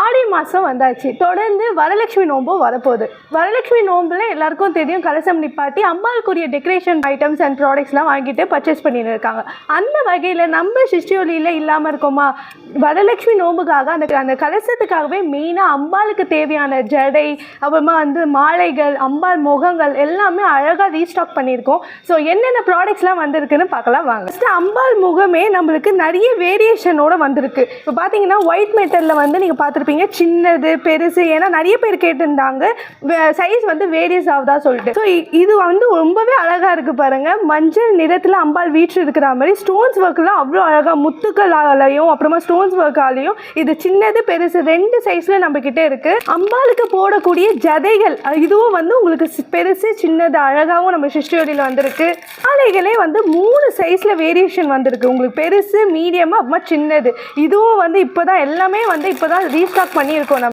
ஆடி மாதம் வந்தாச்சு. தொடர்ந்து வரலட்சுமி நோம்பும் வரப்போகுது. வரலட்சுமி நோம்பில் எல்லாருக்கும் தெரியும், கலசம் நிப்பாட்டி அம்பாளுக்குரிய டெக்கரேஷன் ஐட்டம்ஸ் அண்ட் ப்ராடக்ட்ஸ்லாம் வாங்கிட்டு பர்ச்சேஸ் பண்ணிட்டு இருக்காங்க. அந்த வகையில் நம்ம சிஷ்டியோலியில் இல்லாமல் இருக்கோமா? வரலட்சுமி நோம்புக்காக அந்த கலசத்துக்காகவே மெயினாக அம்பாளுக்கு தேவையான ஜடை, அப்புறமா மாலைகள், அம்பாள் முகங்கள் எல்லாமே அழகாக ரீஸ்டாக் பண்ணியிருக்கோம். ஸோ என்னென்ன ப்ராடக்ட்ஸ்லாம் வந்திருக்குன்னு பார்க்கலாம் வாங்க. ஃபஸ்ட்டு அம்பாள் முகமே நம்மளுக்கு நிறைய வேரியேஷனோட வந்திருக்கு. இப்போ பார்த்தீங்கன்னா ஒயிட் மெட்டலில் நீங்கள் பார்த்துருப்பீங்க, சின்னது பெருசு. ஏன்னா நிறைய பேர் கேட்டிருந்தாங்க சைஸ் வேரியஸ் ஆகுதா சொல்லிட்டு. ஸோ இது ரொம்பவே அழகாக இருக்குது பாருங்கள். மஞ்சள் நிறத்தில் அம்பாள் வீட்டு இருக்கிற மாதிரி ஸ்டோன்ஸ் ஒர்க்லாம் அவ்வளோ அழகாக முத்துக்களாலையும் அப்புறமா ஸ்டோன்ஸ் ஒர்க்காலையும் இது சின்னது பெருசு 2 சைஸில் நம்மக்கிட்ட இருக்குது. அம்பாளுக்கு போடக்கூடிய ஜதைகள் இதுவும் உங்களுக்கு பெருசு சின்னது அழகாகவும் நம்ம சிஷ்டியோடியில் வந்திருக்கு. மாலைகளே 3 சைஸில் வேரியேஷன் வந்திருக்கு. உங்களுக்கு பெருசு, மீடியமாக, அப்புறமா சின்னது. இதுவும் இப்போ தான் எல்லாமே இப்போ தான் ரீஸ்டாக் பண்ணியிருக்கோம் நம்ம.